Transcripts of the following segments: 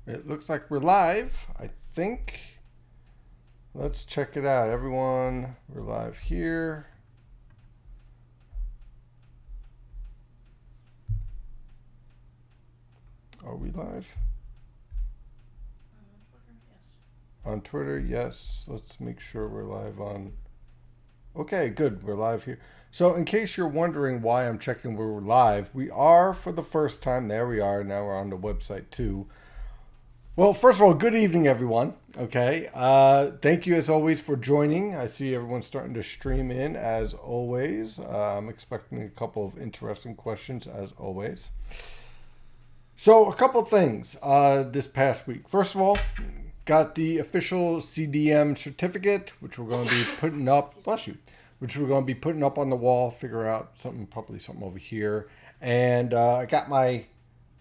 It looks like we're live, I think. Let's check it out, everyone. We're live here. Are we live? On Twitter, yes. Let's make sure we're live on. Okay, good. We're live here. So, in case you're wondering why I'm checking we're live, we are for the first time. There we are. Now we're on the website too. Well, first of all, good evening, everyone. Okay. Thank you, as always, for joining. I see everyone's starting to stream in, as always. I'm expecting a couple of interesting questions, as always. So, a couple things this past week. First of all, got the official CDM certificate, which we're going to be putting up. Bless you. Which we're going to be putting up on the wall. Figure out something, probably something over here. And I got my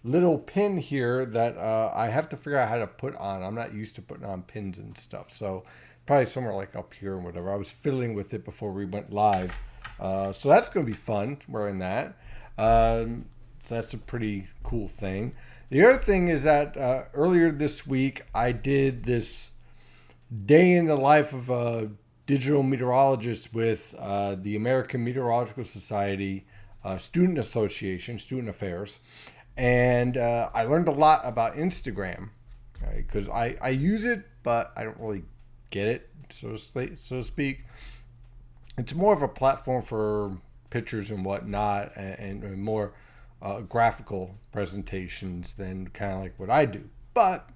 little pin here that I have to figure out how to put on. I'm not used to putting on pins and stuff, so probably somewhere like up here or whatever. I was fiddling with it before we went live, so that's going to be fun wearing that. So that's a pretty cool thing. The other thing is that earlier this week I did this day in the life of a digital meteorologist with the American Meteorological Society Student Association, Student Affairs. And I learned a lot about Instagram because I use it, but I don't really get it, so to speak. It's more of a platform for pictures and whatnot, and more graphical presentations than kind of like what I do. But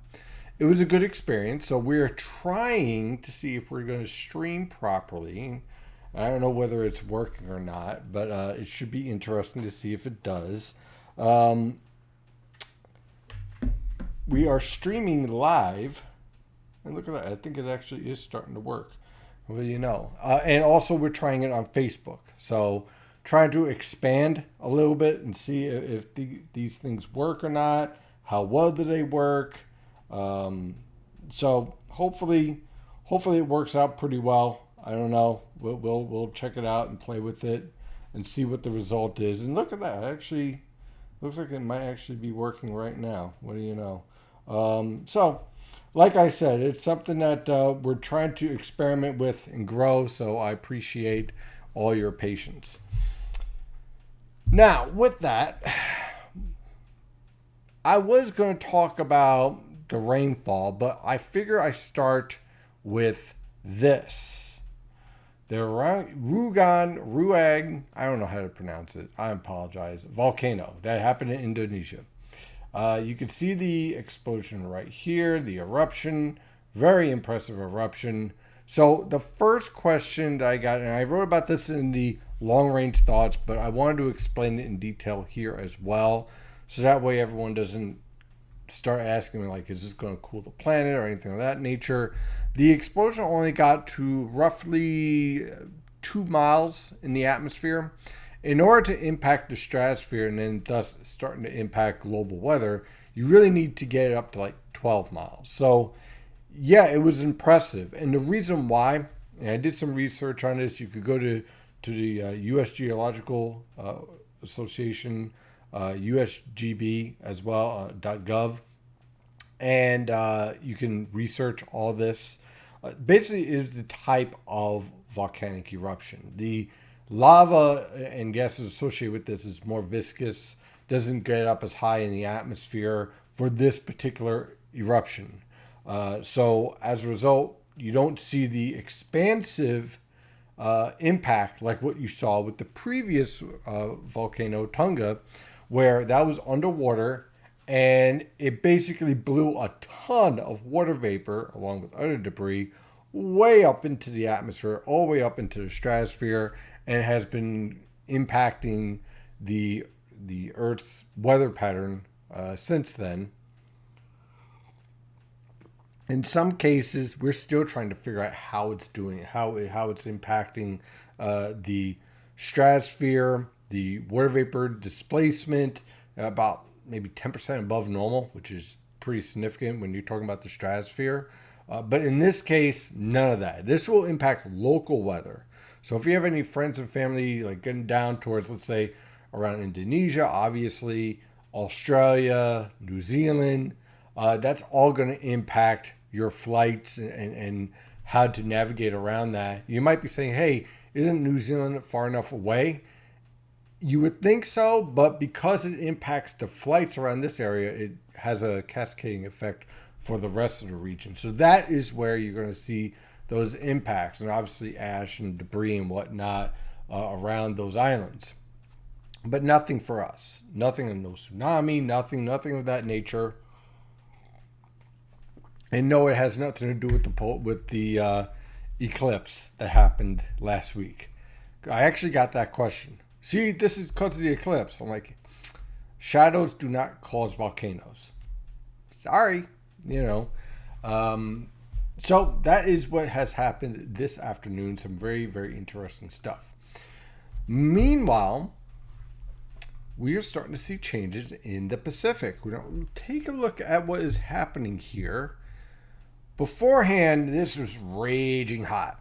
it was a good experience. So we're trying to see if we're going to stream properly. I don't know whether it's working or not, but it should be interesting to see if it does. Um, we are streaming live, and look at that. I think it actually is starting to work. What do you know? And also, we're trying it on Facebook. So, trying to expand a little bit and see if these things work or not. How well do they work? Um, so, hopefully, it works out pretty well. I don't know. We'll check it out and play with it and see what the result is. And look at that. Actually, looks like it might actually be working right now. What do you know? So, like I said, it's something that we're trying to experiment with and grow. So I appreciate all your patience. Now, with that, I was going to talk about the rainfall, but I figure I start with this. The Ruag, I don't know how to pronounce it. I apologize. Volcano that happened in Indonesia. You can see the explosion right here, the eruption, very impressive eruption. So the first question that I got, and I wrote about this in the long range thoughts, but I wanted to explain it in detail here as well. So that way everyone doesn't start asking me like, is this going to cool the planet or anything of that nature? The explosion only got to roughly 2 miles in the atmosphere. In order to impact the stratosphere and then thus starting to impact global weather, you really need to get it up to like 12 miles. So, yeah, it was impressive. And the reason why, and I did some research on this, you could go to the U.S. Geological Association, USGB as well, .gov, and you can research all this. Basically, it is the type of volcanic eruption. The lava and gases associated with this is more viscous, doesn't get up as high in the atmosphere for this particular eruption. So as a result, you don't see the expansive impact like what you saw with the previous volcano Tonga, where that was underwater and it basically blew a ton of water vapor along with other debris way up into the atmosphere, all the way up into the stratosphere, and has been impacting the Earth's weather pattern since then. In some cases, we're still trying to figure out how it's doing it, how it's impacting the stratosphere, the water vapor displacement, about maybe 10% above normal, which is pretty significant when you're talking about the stratosphere. But in this case, none of that. This will impact local weather. So if you have any friends and family like getting down towards, let's say, around Indonesia, obviously, Australia, New Zealand, That's all going to impact your flights and how to navigate around that. You might be saying, hey, isn't New Zealand far enough away? You would think so, but because it impacts the flights around this area, it has a cascading effect for the rest of the region. So that is where you're going to see those impacts, and obviously ash and debris and whatnot around those islands. But nothing for us. Nothing, no tsunami, nothing of that nature. And no, it has nothing to do with the eclipse that happened last week. I actually got that question. See, this is because of the eclipse. I'm like, shadows do not cause volcanoes. Sorry, you know. So that is what has happened this afternoon. Some very, very interesting stuff. Meanwhile, we are starting to see changes in the Pacific. We'll take a look at what is happening here. Beforehand, this was raging hot.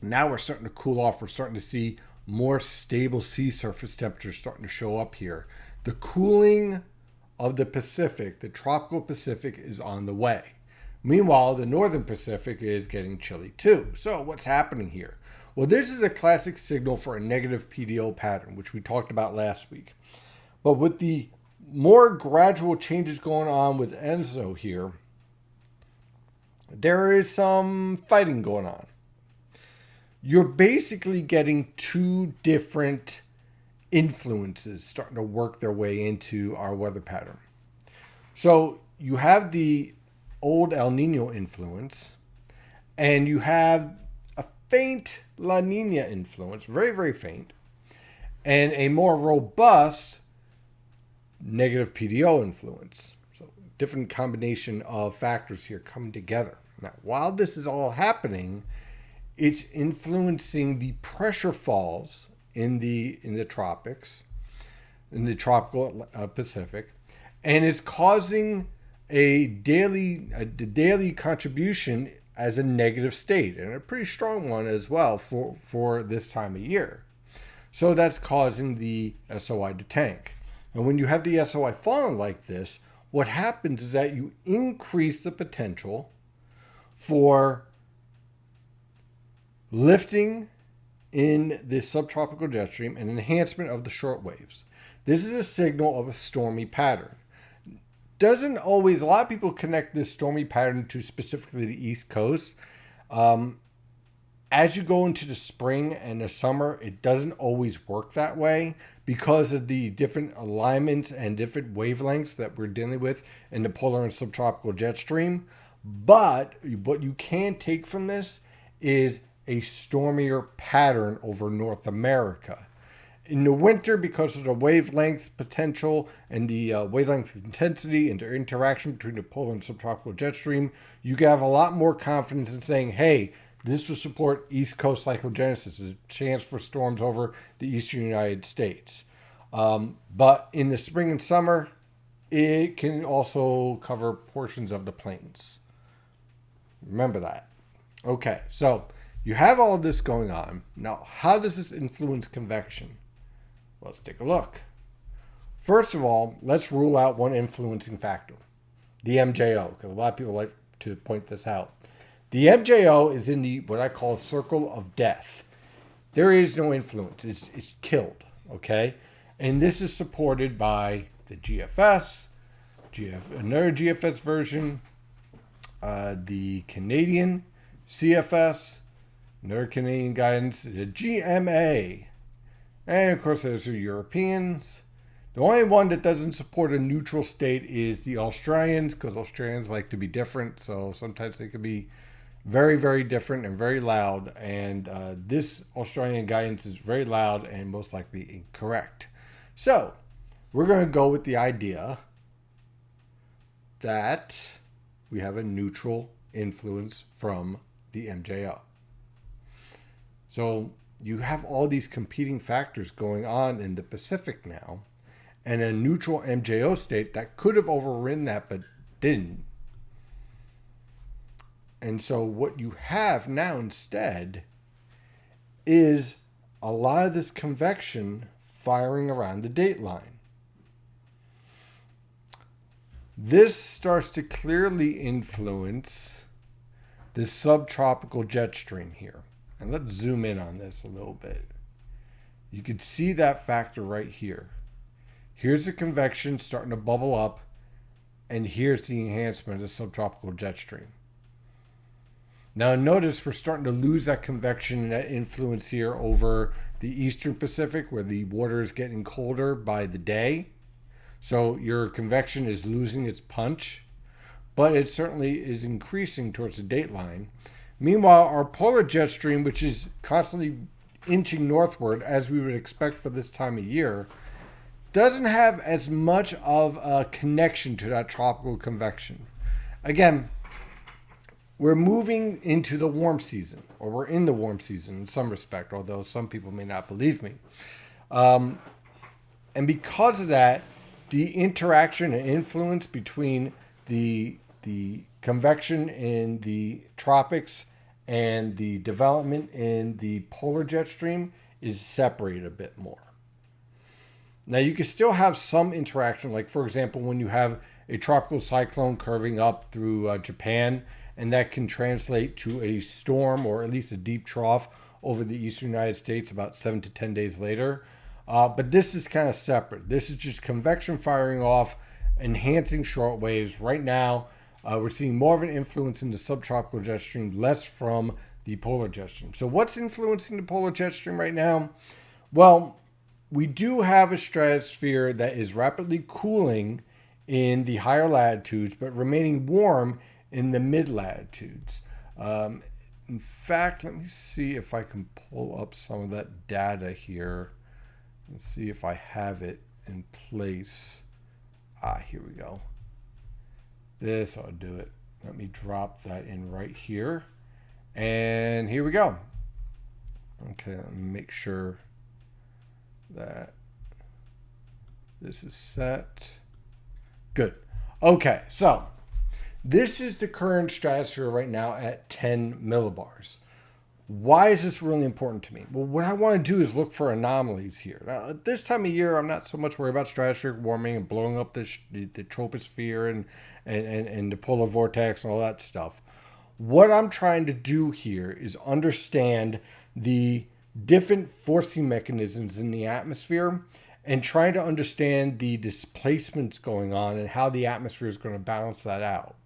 Now we're starting to cool off. We're starting to see more stable sea surface temperatures starting to show up here. The cooling of the Pacific, the tropical Pacific, is on the way. Meanwhile, the northern Pacific is getting chilly too. So what's happening here? Well, this is a classic signal for a negative PDO pattern, which we talked about last week. But with the more gradual changes going on with ENSO here, there is some fighting going on. You're basically getting two different influences starting to work their way into our weather pattern. So you have the old El Nino influence, and you have a faint La Nina influence, very, very faint, and a more robust negative PDO influence. So different combination of factors here coming together. Now, while this is all happening, it's influencing the pressure falls in the tropics, in the tropical Pacific, and is causing a daily contribution as a negative state, and a pretty strong one as well for this time of year. So that's causing the SOI to tank. And when you have the SOI falling like this, what happens is that you increase the potential for lifting in the subtropical jet stream and enhancement of the short waves. This is a signal of a stormy pattern. Doesn't always, a lot of people connect this stormy pattern to specifically the East Coast. As you go into the spring and the summer, it doesn't always work that way because of the different alignments and different wavelengths that we're dealing with in the polar and subtropical jet stream. But what you can take from this is a stormier pattern over North America. In the winter, because of the wavelength potential and the wavelength intensity and the interaction between the polar and subtropical jet stream, you can have a lot more confidence in saying, hey, this will support East Coast cyclogenesis, a chance for storms over the eastern United States. But in the spring and summer, it can also cover portions of the plains. Remember that. Okay, so you have all of this going on. Now, how does this influence convection? Let's take a look. First of all, let's rule out one influencing factor, the MJO, because a lot of people like to point this out. The MJO is in the what I call circle of death. There is no influence. It's killed, okay? And this is supported by the GFS, another GFS version, the Canadian CFS, another Canadian guidance, the GMA, and of course there's the Europeans. The only one that doesn't support a neutral state is the Australians, because Australians like to be different, so sometimes they can be very, very different and very loud, and this Australian guidance is very loud and most likely incorrect. So we're going to go with the idea that we have a neutral influence from the MJO. So you have all these competing factors going on in the Pacific now, and a neutral MJO state that could have overridden that but didn't. And so what you have now instead is a lot of this convection firing around the date line. This starts to clearly influence this subtropical jet stream here. And let's zoom in on this a little bit. You can see that factor right here. Here's the convection starting to bubble up, and here's the enhancement of the subtropical jet stream. Now notice we're starting to lose that convection and that influence here over the Eastern Pacific, where the water is getting colder by the day. So your convection is losing its punch, but it certainly is increasing towards the dateline. Meanwhile, our polar jet stream, which is constantly inching northward as we would expect for this time of year, doesn't have as much of a connection to that tropical convection. Again, we're moving into the warm season, or we're in the warm season in some respect, although some people may not believe me. And because of that, the interaction and influence between the convection in the tropics and the development in the polar jet stream is separated a bit more. Now, you can still have some interaction, like, for example, when you have a tropical cyclone curving up through Japan, and that can translate to a storm or at least a deep trough over the eastern United States about 7 to 10 days later. But this is kind of separate. This is just convection firing off, enhancing short waves. Right now, we're seeing more of an influence in the subtropical jet stream, less from the polar jet stream. So what's influencing the polar jet stream right now? Well, we do have a stratosphere that is rapidly cooling in the higher latitudes, but remaining warm in the mid latitudes. In fact, let me see if I can pull up some of that data here and see if I have it in place. Here we go. This ought to do it. Let me drop that in right here. And here we go. Okay, let me make sure that this is set. Good. Okay, so this is the current stratosphere right now at 10 millibars. Why is this really important to me? Well, what I want to do is look for anomalies here. Now, at this time of year, I'm not so much worried about stratospheric warming and blowing up the troposphere and the polar vortex and all that stuff. What I'm trying to do here is understand the different forcing mechanisms in the atmosphere and trying to understand the displacements going on and how the atmosphere is going to balance that out.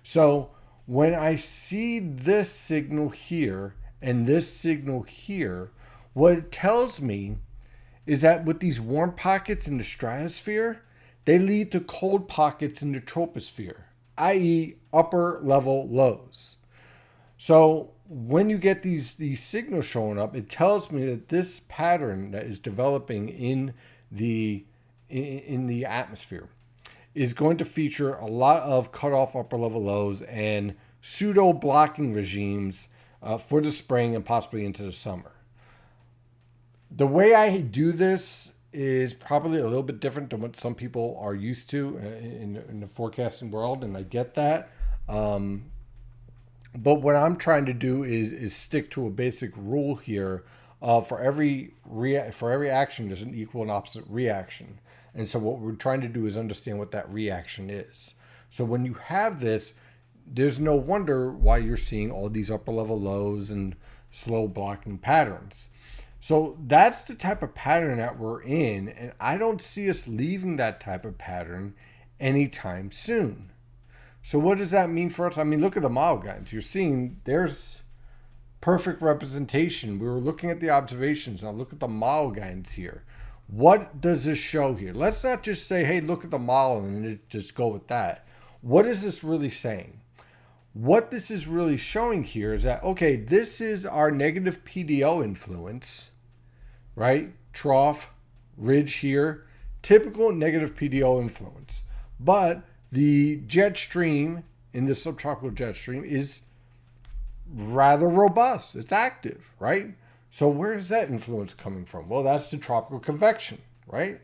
So when I see this signal here and this signal here, what it tells me is that with these warm pockets in the stratosphere, they lead to cold pockets in the troposphere, i.e. upper level lows. So when you get these signals showing up, it tells me that this pattern that is developing in the atmosphere is going to feature a lot of cutoff upper level lows and pseudo blocking regimes for the spring and possibly into the summer. The way I do this is probably a little bit different than what some people are used to in the forecasting world, and I get that. But what I'm trying to do is stick to a basic rule here. For every action, there's an equal and opposite reaction. And so what we're trying to do is understand what that reaction is. So when you have this, there's no wonder why you're seeing all these upper level lows and slow blocking patterns. So that's the type of pattern that we're in, and I don't see us leaving that type of pattern anytime soon. So what does that mean for us? I mean, look at the model guides. You're seeing there's perfect representation. We were looking at the observations. Now look at the model guides here. What does this show here? Let's not just say, hey, look at the model and just go with that. What is this really saying? What this is really showing here is that, okay, this is our negative PDO influence, right? Trough, ridge here, typical negative PDO influence. But the jet stream in the subtropical jet stream is rather robust. It's active, right? So where is that influence coming from? Well, that's the tropical convection, right?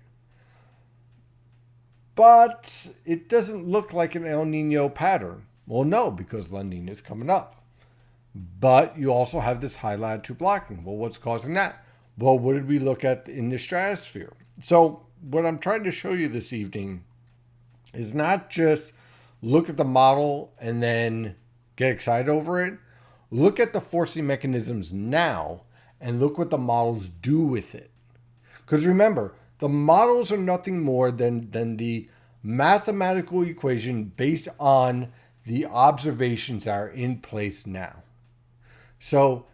But it doesn't look like an El Nino pattern. Well, no, because La Nina is coming up. But you also have this high latitude blocking. Well, what's causing that? Well, what did we look at in the stratosphere? So what I'm trying to show you this evening is not just look at the model and then get excited over it. Look at the forcing mechanisms now and look what the models do with it. Because remember, the models are nothing more than the mathematical equation based on the observations that are in place now. So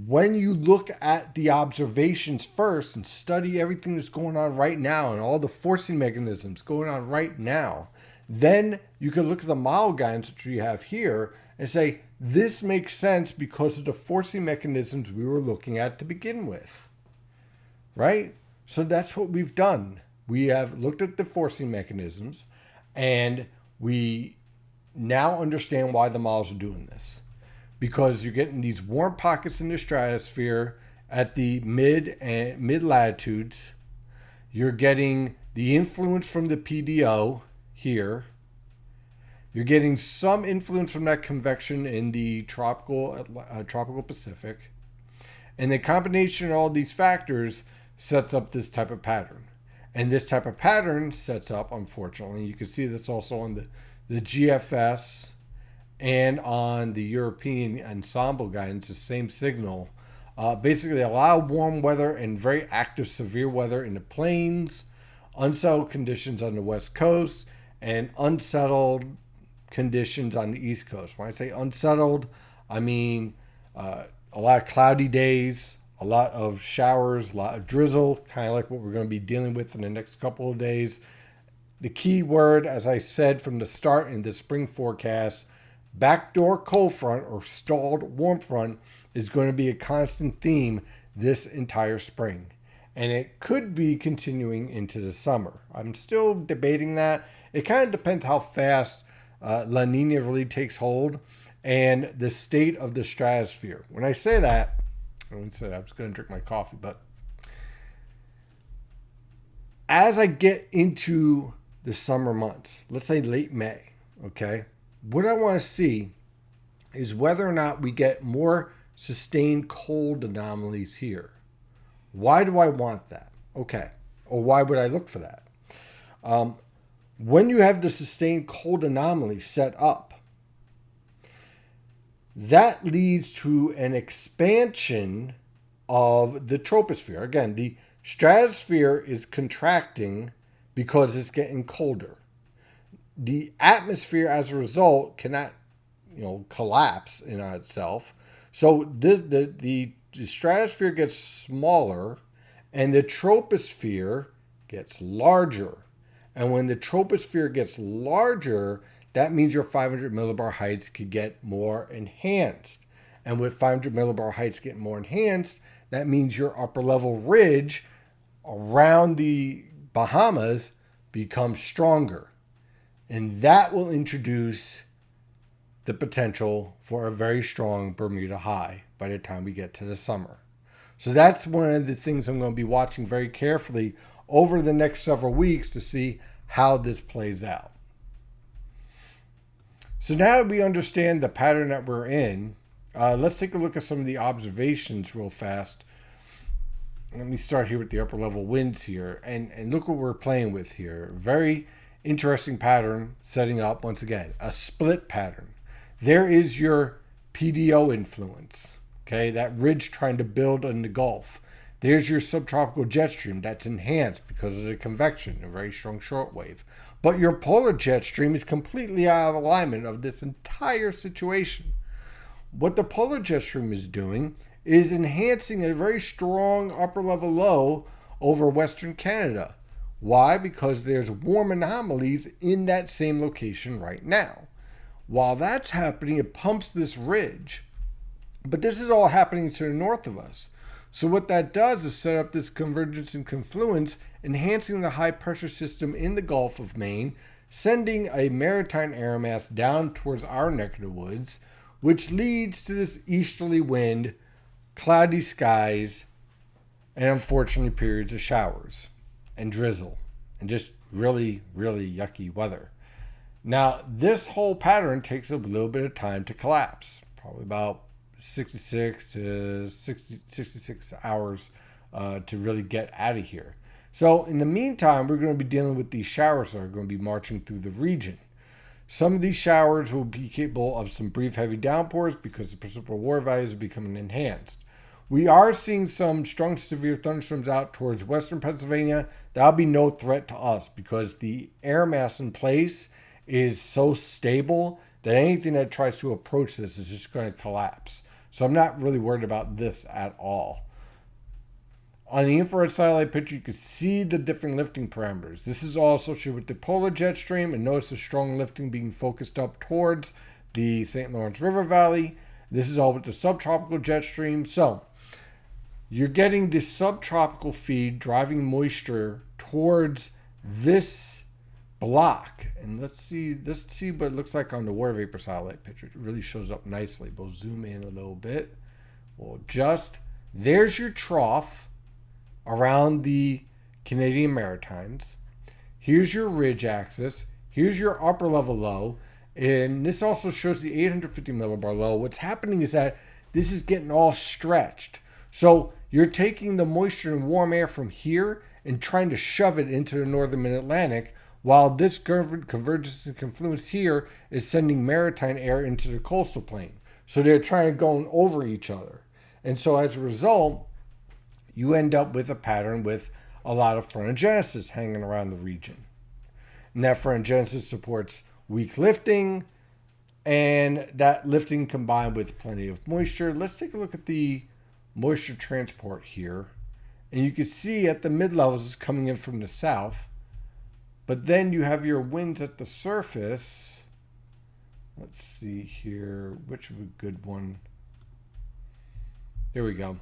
when you look at the observations first and study everything that's going on right now and all the forcing mechanisms going on right now, then you can look at the model guidance which we have here and say, this makes sense because of the forcing mechanisms we were looking at to begin with, right? So that's what we've done. We have looked at the forcing mechanisms and we now understand why the models are doing this. Because you're getting these warm pockets in the stratosphere at the mid latitudes. You're getting the influence from the PDO here. You're getting some influence from that convection in the tropical Pacific. And the combination of all these factors sets up this type of pattern. And this type of pattern sets up, unfortunately, you can see this also on the GFS and on the European ensemble guidance, the same signal. Basically, a lot of warm weather and very active severe weather in the plains, unsettled conditions on the west coast, and unsettled conditions on the east coast. When I say unsettled, I mean a lot of cloudy days, a lot of showers, a lot of drizzle, kind of like what we're going to be dealing with in the next couple of days. The key word, as I said from the start in the spring forecast, backdoor cold front or stalled warm front is going to be a constant theme this entire spring. And it could be continuing into the summer. I'm still debating that. It kind of depends how fast La Nina really takes hold and the state of the stratosphere. When I say that, I was going to drink my coffee, but as I get into the summer months, let's say late May, okay, what I want to see is whether or not we get more sustained cold anomalies here. Why do I want that? Okay, or why would I look for that? When you have the sustained cold anomaly set up, that leads to an expansion of the troposphere. Again, the stratosphere is contracting because it's getting colder. The atmosphere, as a result, cannot, collapse in on itself. So the stratosphere gets smaller, and the troposphere gets larger. And when the troposphere gets larger, that means your 500 millibar heights could get more enhanced. And with 500 millibar heights getting more enhanced, that means your upper level ridge around the Bahamas becomes stronger. And that will introduce the potential for a very strong Bermuda high by the time we get to the summer. So that's one of the things I'm going to be watching very carefully over the next several weeks to see how this plays out. So now that we understand the pattern that we're in, let's take a look at some of the observations real fast. Let me start here with the upper level winds here, and look what we're playing with here. Very interesting pattern setting up, once again, a split pattern. There is your PDO influence, okay, that ridge trying to build in the Gulf. There's your subtropical jet stream that's enhanced because of the convection, a very strong shortwave. But your polar jet stream is completely out of alignment of this entire situation. What the polar jet stream is doing is enhancing a very strong upper level low over Western Canada. Why? Because there's warm anomalies in that same location right now. While that's happening, it pumps this ridge. But this is all happening to the north of us. So what that does is set up this convergence and confluence, enhancing the high pressure system in the Gulf of Maine, sending a maritime air mass down towards our neck of the woods, which leads to this easterly wind, cloudy skies, and unfortunately periods of showers and drizzle and just really, really yucky weather. Now, this whole pattern takes a little bit of time to collapse, probably about 66 to 66 hours to really get out of here. So in the meantime, we're going to be dealing with these showers that are going to be marching through the region. Some of these showers will be capable of some brief heavy downpours because the precipitable water values are becoming enhanced. We are seeing some strong severe thunderstorms out towards western Pennsylvania. That'll be no threat to us because the air mass in place is so stable that anything that tries to approach this is just going to collapse. So I'm not really worried about this at all. On the infrared satellite picture, you can see the different lifting parameters. This is all associated with the polar jet stream, and notice the strong lifting being focused up towards the St. Lawrence River Valley. This is all with the subtropical jet stream. So you're getting this subtropical feed driving moisture towards this block. And let's see what it looks like on the water vapor satellite picture. It really shows up nicely. We'll zoom in a little bit. There's your trough around the Canadian Maritimes. Here's your ridge axis. Here's your upper level low. And this also shows the 850 millibar low. What's happening is that this is getting all stretched. So you're taking the moisture and warm air from here and trying to shove it into the northern mid-Atlantic, while this convergence and confluence here is sending maritime air into the coastal plain. So they're trying to go over each other. And so as a result, you end up with a pattern with a lot of frontogenesis hanging around the region. And that frontogenesis supports weak lifting, and that lifting combined with plenty of moisture. Let's take a look at the moisture transport here. And you can see at the mid-levels is coming in from the south. But then you have your winds at the surface. Let's see here. Which is a good one? There we go.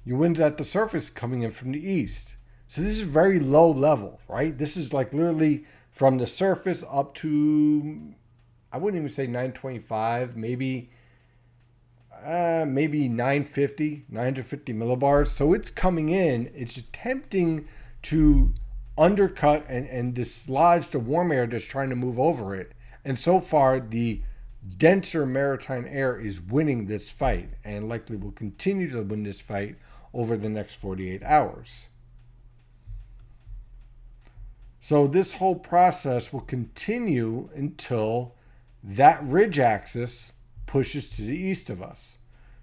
Your winds at the surface coming in from the east. So this is very low level, right? This is like literally from the surface up to, I wouldn't even say 925, maybe 950 millibars. So it's coming in, it's attempting to undercut and dislodge the warm air that's trying to move over it. And so far, the denser maritime air is winning this fight and likely will continue to win this fight over the next 48 hours. So this whole process will continue until that ridge axis pushes to the east of us.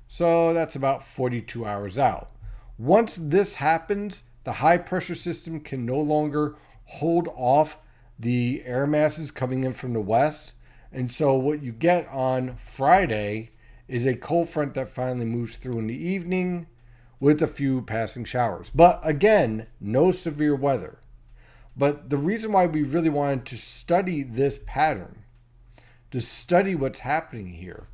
So that's about 42 hours out. Once this happens, the high pressure system can no longer hold off the air masses coming in from the west. And so what you get on Friday is a cold front that finally moves through in the evening with a few passing showers. But again, no severe weather. But the reason why we really wanted to study this pattern, to study what's happening here,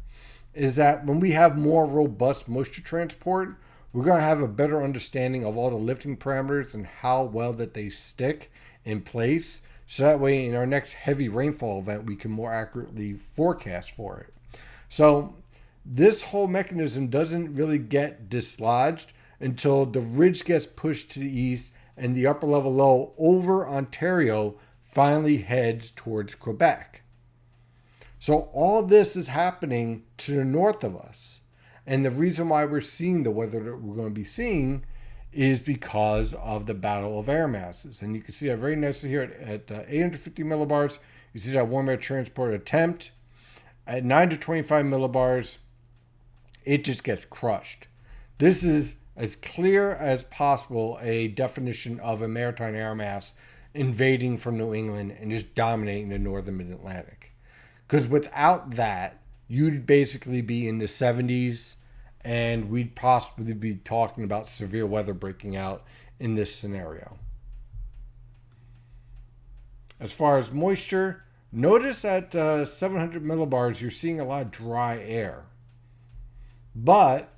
is that when we have more robust moisture transport, we're going to have a better understanding of all the lifting parameters and how well that they stick in place. So that way in our next heavy rainfall event, we can more accurately forecast for it. So this whole mechanism doesn't really get dislodged until the ridge gets pushed to the east and the upper level low over Ontario finally heads towards Quebec. So all this is happening to the north of us. And the reason why we're seeing the weather that we're going to be seeing is because of the battle of air masses. And you can see that very nicely here at 850 millibars. You see that warm air transport attempt. At 9 to 25 millibars, it just gets crushed. This is as clear as possible a definition of a maritime air mass invading from New England and just dominating the northern mid-Atlantic. Because without that, you'd basically be in the 70s, and we'd possibly be talking about severe weather breaking out in this scenario. As far as moisture, notice at 700 millibars, you're seeing a lot of dry air. But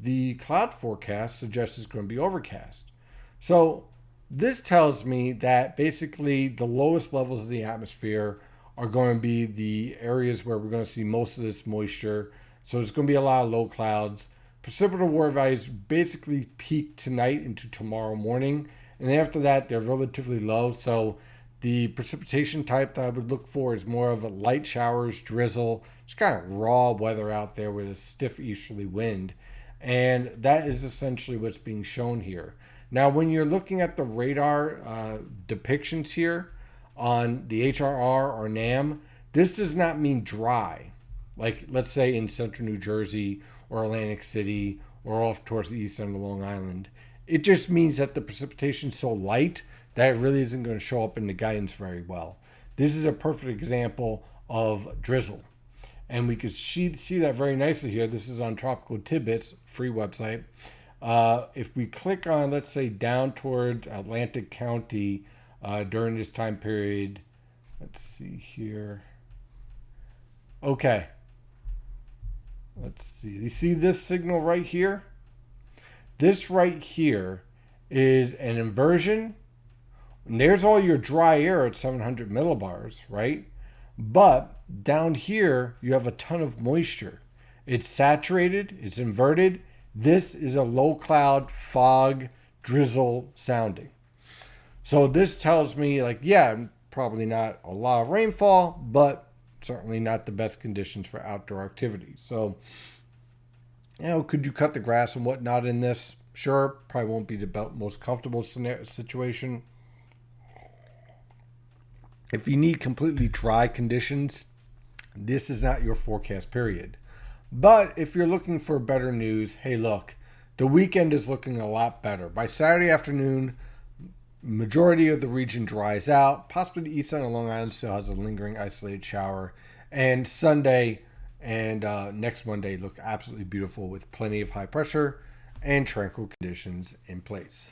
the cloud forecast suggests it's going to be overcast. So this tells me that basically the lowest levels of the atmosphere are going to be the areas where we're going to see most of this moisture. So there's going to be a lot of low clouds. Precipitable water values basically peak tonight into tomorrow morning. And after that, they're relatively low. So the precipitation type that I would look for is more of a light showers, drizzle, just kind of raw weather out there with a stiff easterly wind. And that is essentially what's being shown here. Now, when you're looking at the radar depictions here on the HRR or NAM, this does not mean dry. Like, let's say in central New Jersey or Atlantic City or off towards the east end of Long Island. It just means that the precipitation is so light that it really isn't going to show up in the guidance very well. This is a perfect example of drizzle. And we can see that very nicely here. This is on Tropical Tidbits, free website. If we click on, let's say, down towards Atlantic County during this time period, let's see here. Okay. Let's see. You see this signal right here? This right here is an inversion. And there's all your dry air at 700 millibars, right? But down here, you have a ton of moisture. It's saturated, it's inverted. This is a low cloud, fog, drizzle sounding. So this tells me, like, yeah, probably not a lot of rainfall, but certainly not the best conditions for outdoor activities. So, could you cut the grass and whatnot in this? Sure, probably won't be the most comfortable situation. If you need completely dry conditions, this is not your forecast period. But if you're looking for better news, hey, look, the weekend is looking a lot better. By Saturday afternoon, majority of the region dries out. Possibly the east side of Long Island still has a lingering isolated shower. And Sunday and next Monday look absolutely beautiful with plenty of high pressure and tranquil conditions in place.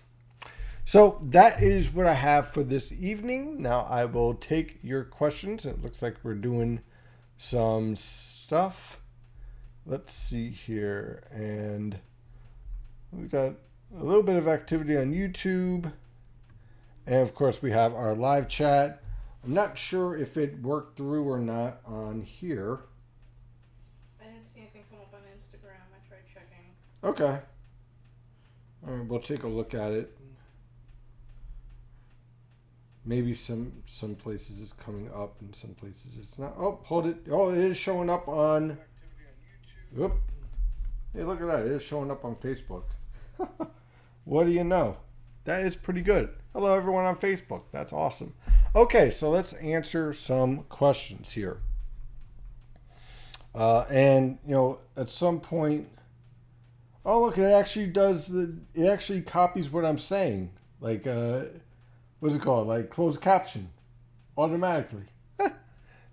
So that is what I have for this evening. Now I will take your questions. It looks like we're doing some stuff. Let's see here. And we've got a little bit of activity on YouTube. And of course we have our live chat. I'm not sure if it worked through or not on here. I didn't see anything come up on Instagram. I tried checking. Okay. All right, we'll take a look at it. Maybe some places it's coming up and some places it's not. Oh, hold it. Oh, it is showing up on... Whoop. Hey, look at that. It is showing up on Facebook. What do you know? That is pretty good. Hello, everyone on Facebook. That's awesome. Okay, so let's answer some questions here. And, at some point... Oh, look, it actually it actually copies what I'm saying. Like, what's it called? Like closed caption automatically.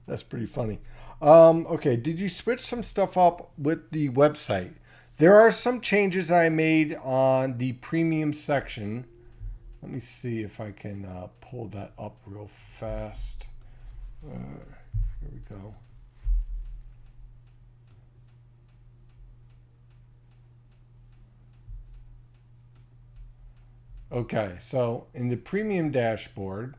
That's pretty funny. Okay, did you switch some stuff up with the website? There are some changes I made on the premium section. Let me see if I can pull that up real fast. Here we go. Okay, so in the premium dashboard,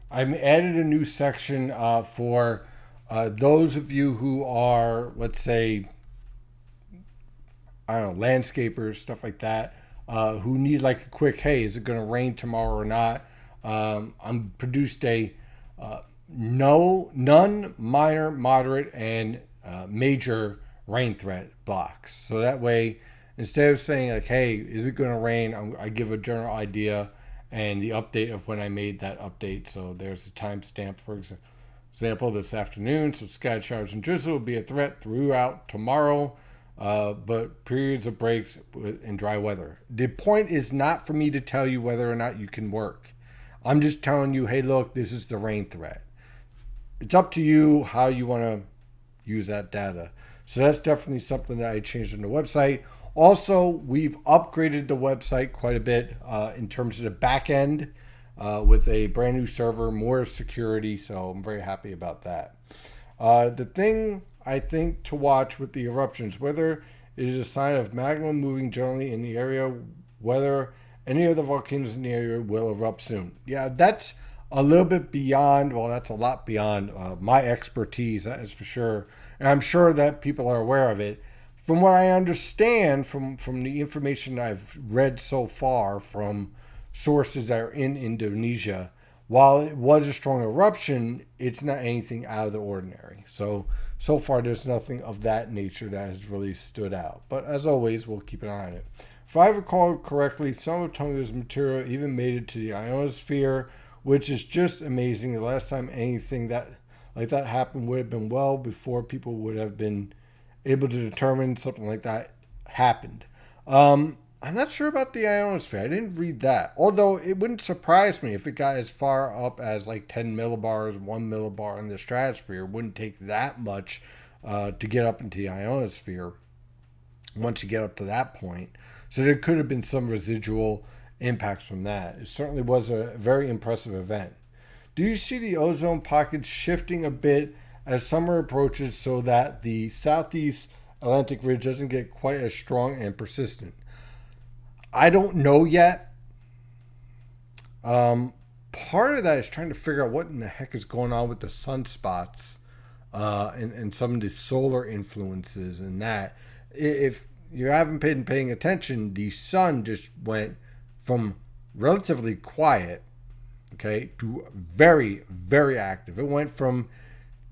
I've added a new section for those of you who are, let's say, I don't know, landscapers, stuff like that, who need like a quick, hey, is it going to rain tomorrow or not? I'm produced a none, minor, moderate, and major rain threat box. So that way, instead of saying like, hey, is it going to rain? I give a general idea and the update of when I made that update. So there's a timestamp, for example, this afternoon. So scattered showers and drizzle will be a threat throughout tomorrow, but periods of breaks in dry weather. The point is not for me to tell you whether or not you can work. I'm just telling you, hey, look, this is the rain threat. It's up to you how you want to use that data. So that's definitely something that I changed on the website. Also, we've upgraded the website quite a bit in terms of the back end with a brand new server, more security. So I'm very happy about that. The thing I think to watch with the eruptions, whether it is a sign of magma moving generally in the area, whether any of the volcanoes in the area will erupt soon. Yeah, that's a little bit beyond, well, that's a lot beyond my expertise, that is for sure. And I'm sure that people are aware of it. From what I understand from the information I've read so far from sources that are in Indonesia, while it was a strong eruption, it's not anything out of the ordinary. So far, there's nothing of that nature that has really stood out. But as always, we'll keep an eye on it. If I recall correctly, some of Tonga's material even made it to the ionosphere, which is just amazing. The last time anything that like that happened would have been well before people would have been able to determine something like that happened. I'm not sure about the ionosphere. I didn't read that. Although it wouldn't surprise me if it got as far up as like 10 millibars, 1 millibar in the stratosphere. It wouldn't take that much to get up into the ionosphere once you get up to that point. So there could have been some residual impacts from that. It certainly was a very impressive event. Do you see the ozone pocket shifting a bit as summer approaches so that the southeast Atlantic ridge doesn't get quite as strong and persistent? I don't know yet. Part of that is trying to figure out what in the heck is going on with the sunspots and some of the solar influences and that. If you haven't been paying attention, the sun just went from relatively quiet, okay, to very, very active. It went from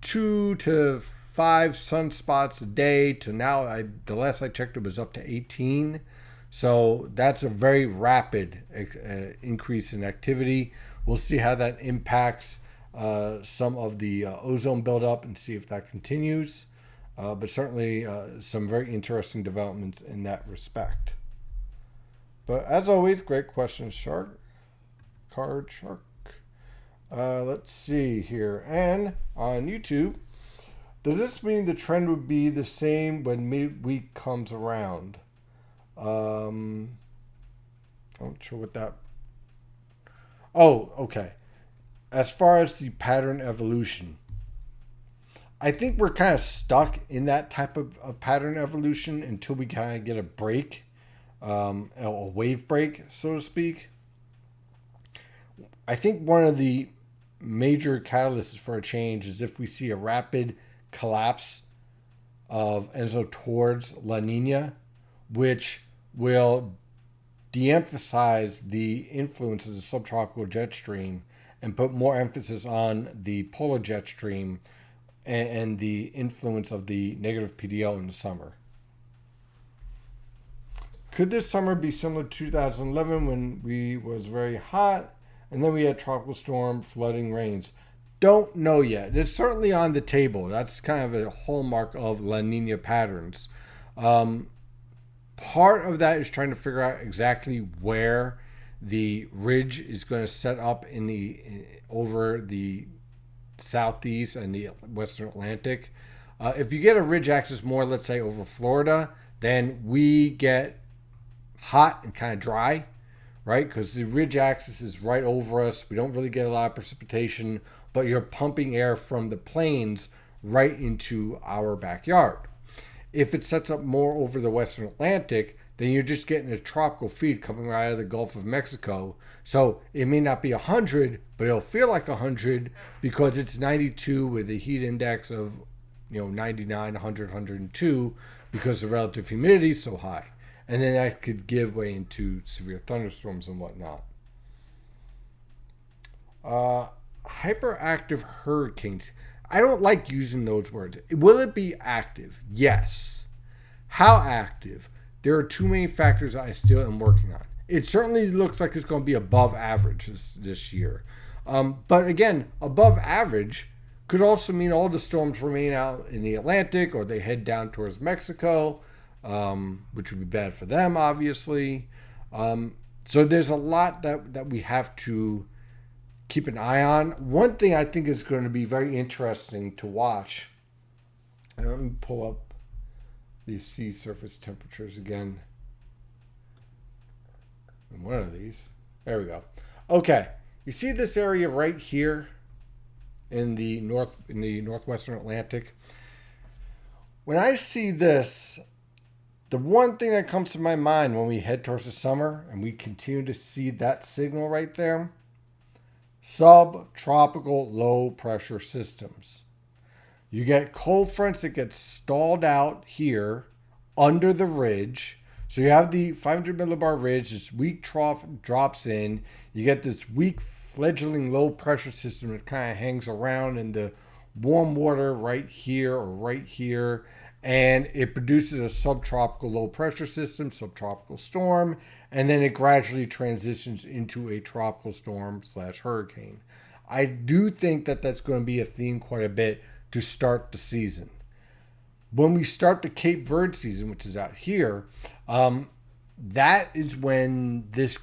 2 to 5 sunspots a day to now, the last I checked, it was up to 18. So that's a very rapid increase in activity. We'll see how that impacts some of the ozone buildup and see if that continues. But certainly some very interesting developments in that respect. But as always, great question, Shark. Card Shark. Let's see here. And on YouTube, does this mean the trend would be the same when midweek comes around? I'm not sure what that. Oh, okay. As far as the pattern evolution, I think we're kind of stuck in that type of pattern evolution until we kind of get a break, a wave break, so to speak. I think one of the major catalysts for a change is if we see a rapid collapse of Enso towards La Nina, which will de-emphasize the influence of the subtropical jet stream and put more emphasis on the polar jet stream and the influence of the negative PDO in the summer. Could this summer be similar to 2011 when we was very hot and then we had tropical storm, flooding, rains? Don't know yet. It's certainly on the table. That's kind of a hallmark of La Nina patterns. Part of that is trying to figure out exactly where the ridge is going to set up over the southeast and the western Atlantic. If you get a ridge axis more, let's say over Florida, then we get hot and kind of dry, right? Because the ridge axis is right over us. We don't really get a lot of precipitation, but you're pumping air from the plains right into our backyard. If it sets up more over the western Atlantic, then you're just getting a tropical feed coming right out of the Gulf of Mexico. So it may not be 100, but it'll feel like 100 because it's 92 with a heat index of 99, 100, 102 because the relative humidity is so high. And then that could give way into severe thunderstorms and whatnot. Hyperactive hurricanes. I don't like using those words. Will it be active? Yes. How active? There are too many factors I still am working on. It certainly looks like it's going to be above average this year. But again, above average could also mean all the storms remain out in the Atlantic or they head down towards Mexico, which would be bad for them, obviously. So there's a lot that we have to keep an eye on. One thing I think is going to be very interesting to watch, and let me pull up these sea surface temperatures again. And one of these, there we go. Okay, you see this area right here in the northwestern Atlantic. When I see this, the one thing that comes to my mind when we head towards the summer and we continue to see that signal right there, subtropical low pressure systems. You get cold fronts that get stalled out here under the ridge. So you have the 500 millibar ridge, this weak trough drops in. You get this weak fledgling low pressure system that kind of hangs around in the warm water right here or right here. And it produces a subtropical low pressure system, subtropical storm, and then it gradually transitions into a tropical storm slash hurricane. I do think that that's going to be a theme quite a bit to start the season. When we start the Cape Verde season, which is out here, that is when this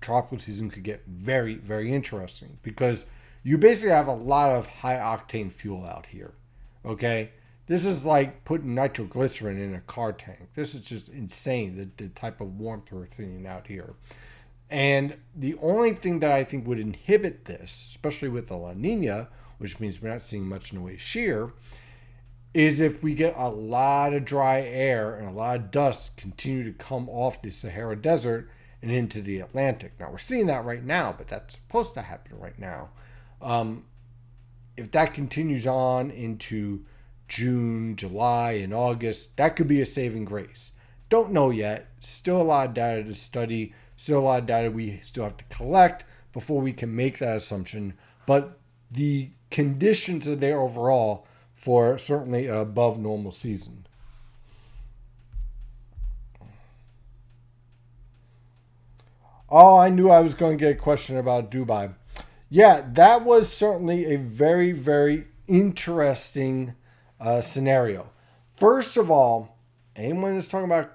tropical season could get very, very interesting, because you basically have a lot of high octane fuel out here. Okay, this is like putting nitroglycerin in a car tank. This is just insane, the type of warmth we're seeing out here. And the only thing that I think would inhibit this, especially with the La Nina, which means we're not seeing much in the way of shear, is if we get a lot of dry air and a lot of dust continue to come off the Sahara Desert and into the Atlantic. Now, we're seeing that right now, but that's supposed to happen right now. If that continues on into June, July, and August, that could be a saving grace. Don't know yet. Still a lot of data to study. Still a lot of data we still have to collect before we can make that assumption. But the conditions are there overall for certainly an above normal season. Oh, I knew I was going to get a question about Dubai. Yeah, that was certainly a very, very interesting scenario. First of all, anyone that's talking about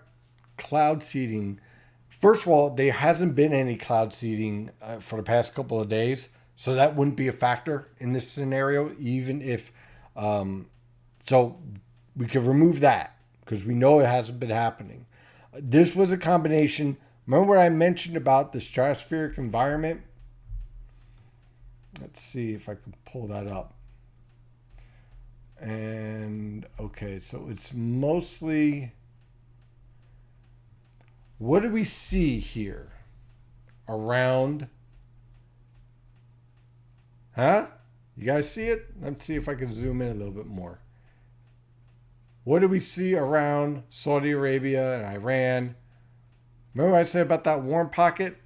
cloud seeding, first of all, there hasn't been any cloud seeding for the past couple of days, so that wouldn't be a factor in this scenario, even if. So we could remove that because we know it hasn't been happening. This was a combination. Remember what I mentioned about the stratospheric environment? Let's see if I can pull that up. And okay, so it's mostly, what do we see here around? Huh? You guys see it? Let's see if I can zoom in a little bit more. What do we see around Saudi Arabia and Iran? Remember what I said about that warm pocket?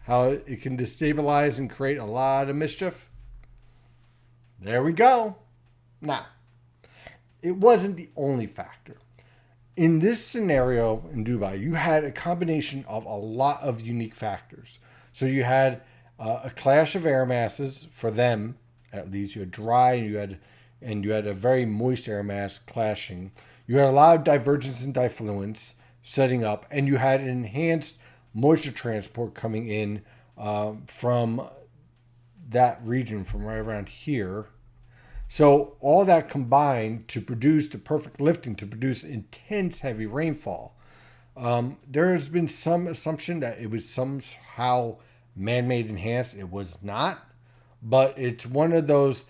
How it can destabilize and create a lot of mischief? There we go. Now, it wasn't the only factor. In this scenario in Dubai, you had a combination of a lot of unique factors. So you had a clash of air masses for them, at least. You had dry and you had a very moist air mass clashing. You had a lot of divergence in diffluence setting up, and you had an enhanced moisture transport coming in from that region, from right around here. So all that combined to produce the perfect lifting, to produce intense heavy rainfall. There has been some assumption that it was somehow man-made enhanced. It was not, but it's one of those,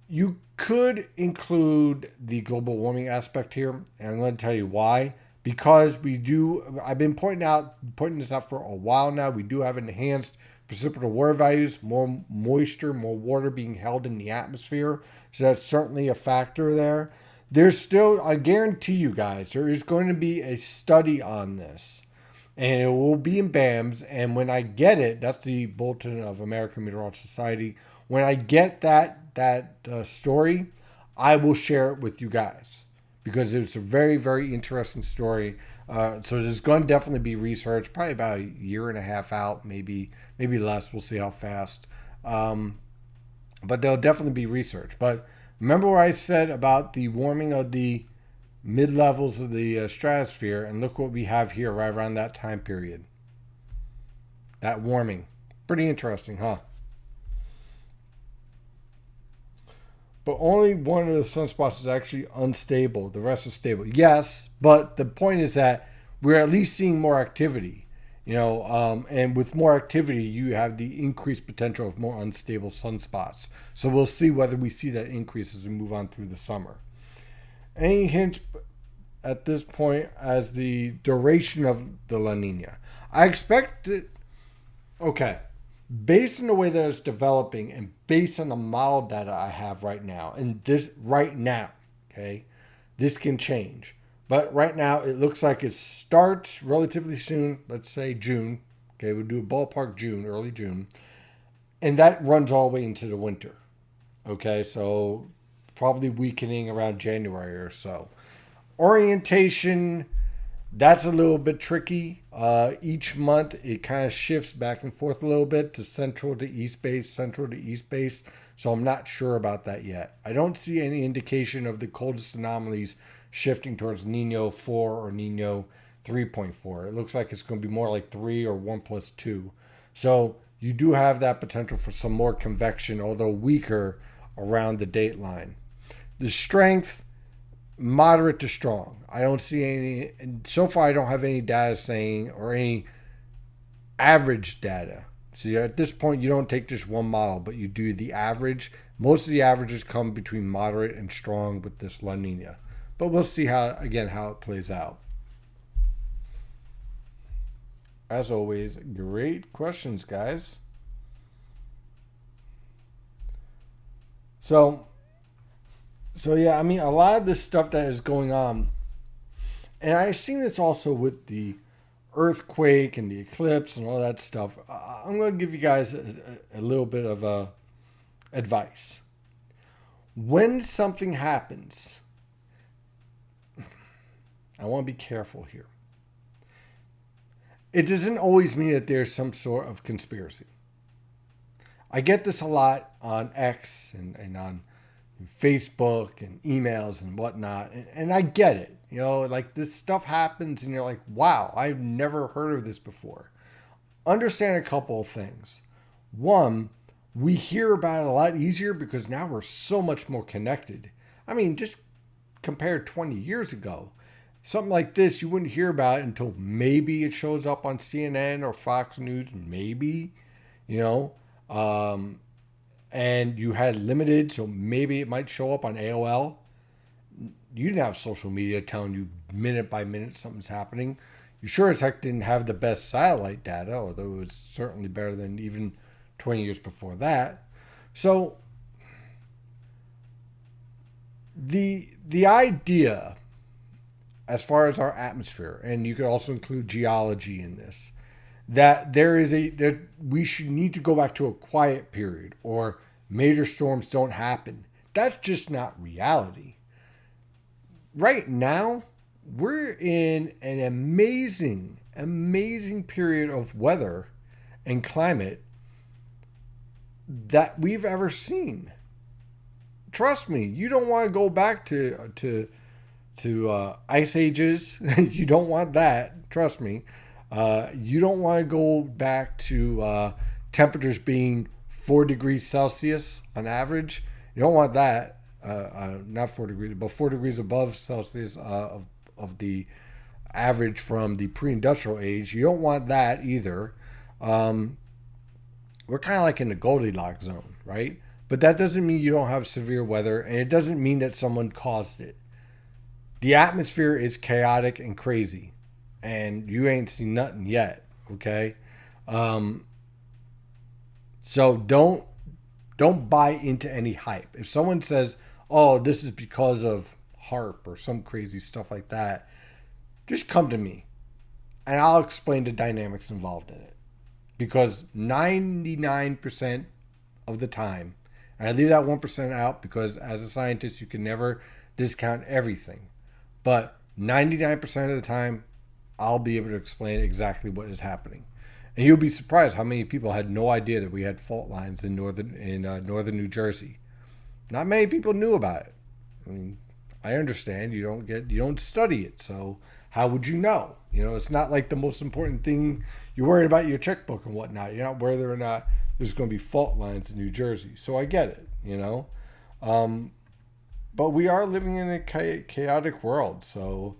you could include the global warming aspect here, and I'm going to tell you why. Because I've been pointing this out for a while now. We do have enhanced precipitable water values, more moisture, more water being held in the atmosphere. So that's certainly a factor there. There's still, I guarantee you guys, there is going to be a study on this. And it will be in BAMS. And when I get it, that's the Bulletin of American Meteorological Society. When I get that story, I will share it with you guys. Because it's a very, very interesting story. So there's going to definitely be research, probably about a year and a half out, maybe less. We'll see how fast. But there'll definitely be research. But remember what I said about the warming of the mid-levels of the stratosphere, and look what we have here right around that time period. That warming. Pretty interesting, huh? But only one of the sunspots is actually unstable. The rest is stable. Yes, but the point is that we're at least seeing more activity. And with more activity, you have the increased potential of more unstable sunspots. So we'll see whether we see that increase as we move on through the summer. Any hints at this point as the duration of the La Nina? I expect it. Okay. Based on the way that it's developing and based on the model data I have right now, and this right now, okay, this can change. But right now, it looks like it starts relatively soon. Let's say June. Okay, we'll do a ballpark June, early June. And that runs all the way into the winter. Okay, so probably weakening around January or so. Orientation, that's a little bit tricky. Each month, it kind of shifts back and forth a little bit to central to east base, central to east base. So I'm not sure about that yet. I don't see any indication of the coldest anomalies shifting towards Nino 4 or Nino 3.4. It looks like it's going to be more like 3 or 1 plus 2. So you do have that potential for some more convection, although weaker around the date line. The strength, moderate to strong. I don't see any, so far I don't have any data saying, or any average data. See, at this point, you don't take just one model, but you do the average. Most of the averages come between moderate and strong with this La Nina. But we'll see how it plays out. As always, great questions, guys. So yeah, I mean, a lot of this stuff that is going on, and I've seen this also with the earthquake and the eclipse and all that stuff. I'm going to give you guys a little bit of advice. When something happens, I want to be careful here. It doesn't always mean that there's some sort of conspiracy. I get this a lot on X and on Facebook and emails and whatnot, and I get it. You know, like this stuff happens and you're like, wow, I've never heard of this before. Understand a couple of things. One, we hear about it a lot easier because now we're so much more connected. I mean, just compared 20 years ago, something like this, you wouldn't hear about it until maybe it shows up on CNN or Fox News, maybe, you know. And you had limited, so maybe it might show up on AOL. You didn't have social media telling you minute by minute something's happening. You sure as heck didn't have the best satellite data, although it was certainly better than even 20 years before that. So the idea, as far as our atmosphere, and you could also include geology in this, that we should need to go back to a quiet period or major storms don't happen. That's just not reality. Right now, we're in an amazing period of weather and climate that we've ever seen. Trust me, you don't want to go back to ice ages. You don't want that. Trust me. You don't want to go back to temperatures being 4 degrees Celsius on average. You don't want that. Not 4 degrees, but 4 degrees above Celsius of the average from the pre-industrial age. You don't want that either. We're kind of like in the Goldilocks zone, right? But that doesn't mean you don't have severe weather, and it doesn't mean that someone caused it. The atmosphere is chaotic and crazy, and you ain't seen nothing yet, okay? So don't buy into any hype. If someone says, "Oh, this is because of HARP or some crazy stuff like that," just come to me, and I'll explain the dynamics involved in it. Because 99% of the time, and I leave that 1% out because as a scientist, you can never discount everything. But 99% of the time, I'll be able to explain exactly what is happening. And you'll be surprised how many people had no idea that we had fault lines in northern New Jersey. Not many people knew about it. I mean, I understand you don't study it, so how would you know? You know, it's not like the most important thing. You're worried about your checkbook and whatnot. You're not whether or not there's going to be fault lines in New Jersey. So I get it, you know. But we are living in a chaotic world, so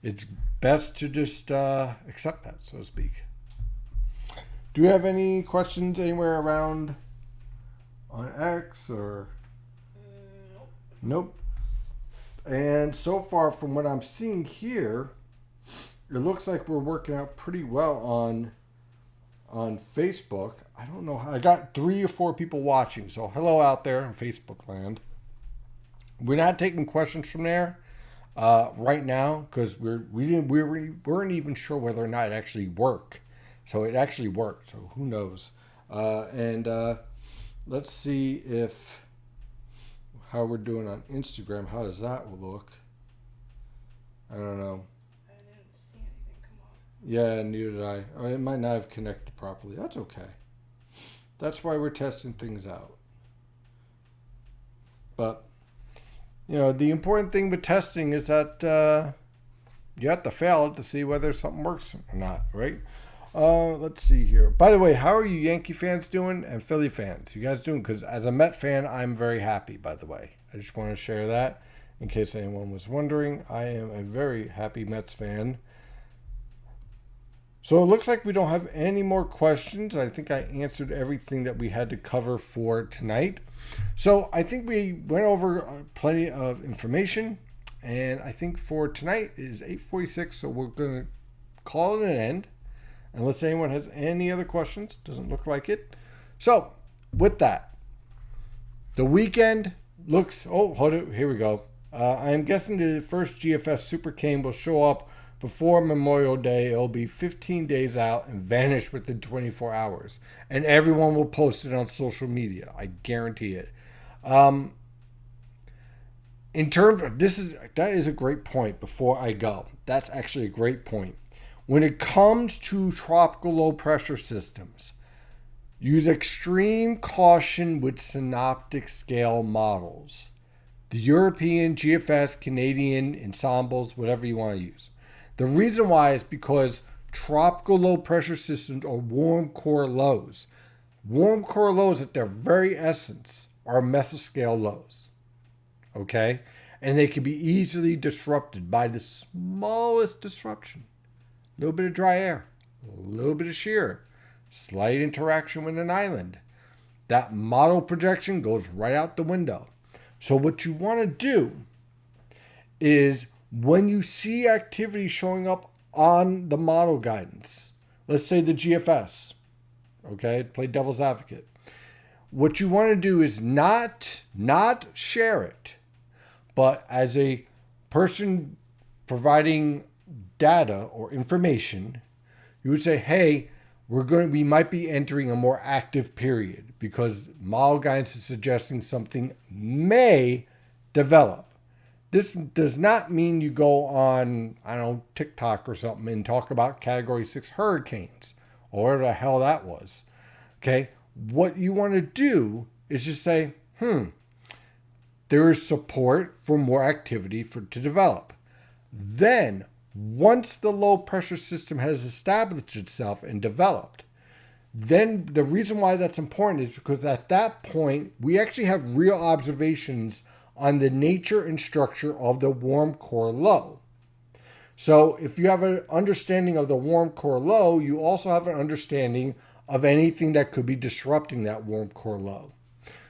it's best to just accept that, so to speak. Do you have any questions anywhere around on X or? Nope. And so far, from what I'm seeing here, it looks like we're working out pretty well on Facebook. I don't know how. I got 3 or 4 people watching, so hello out there in Facebook land. We're not taking questions from there. right now because we weren't even sure whether or not it actually worked. So it actually worked. So who knows? And let's see if how we're doing on Instagram. How does that look? I don't know. I didn't see anything come up. Yeah, neither did I. Oh, it might not have connected properly. That's okay. That's why we're testing things out. But the important thing with testing is that you have to fail it to see whether something works or not, right? Let's see here. By the way, how are you Yankee fans doing and Philly fans? You guys doing? Because as a Met fan, I'm very happy, by the way. I just want to share that in case anyone was wondering. I am a very happy Mets fan. So it looks like we don't have any more questions. I think I answered everything that we had to cover for tonight. So I think we went over plenty of information. And I think for tonight it is 8:46, so we're going to call it an end. Unless anyone has any other questions. Doesn't look like it. So with that, the weekend looks... Oh, hold it. Here we go. I'm guessing the first GFS Super Cane will show up before Memorial Day. It'll be 15 days out and vanish within 24 hours. And everyone will post it on social media. I guarantee it. In terms of that is a great point before I go. That's actually a great point. When it comes to tropical low pressure systems, use extreme caution with synoptic scale models. The European, GFS, Canadian, ensembles, whatever you want to use. The reason why is because tropical low pressure systems are warm core lows. Warm core lows at their very essence are mesoscale lows. Okay? And they can be easily disrupted by the smallest disruption. A little bit of dry air, a little bit of shear, slight interaction with an island. That model projection goes right out the window. So what you want to do is when you see activity showing up on the model guidance, let's say the GFS, okay, play devil's advocate. What you want to do is not share it, but as a person providing data or information, you would say, hey, we might be entering a more active period because model guidance is suggesting something may develop. This does not mean you go on, TikTok or something and talk about Category 6 hurricanes or whatever the hell that was. Okay? What you want to do is just say, there is support for more activity to develop. Then, once the low pressure system has established itself and developed, then the reason why that's important is because at that point, we actually have real observations on the nature and structure of the warm core low. So if you have an understanding of the warm core low, you also have an understanding of anything that could be disrupting that warm core low.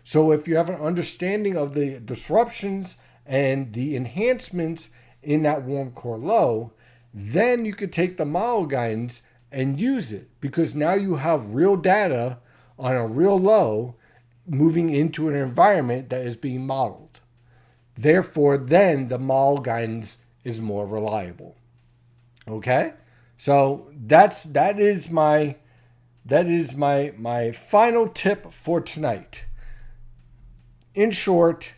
So if you have an understanding of the disruptions and the enhancements in that warm core low, then you could take the model guidance and use it because now you have real data on a real low moving into an environment that is being modeled. Therefore, then the model guidance is more reliable. Okay? So that is my final tip for tonight. In short,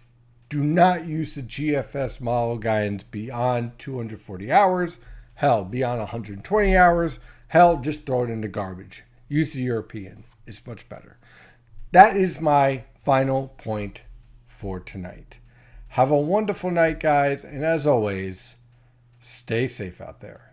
do not use the GFS model guidance beyond 240 hours. Hell, beyond 120 hours. Hell, just throw it in the garbage. Use the European. It's much better. That is my final point for tonight. Have a wonderful night, guys. And as always, stay safe out there.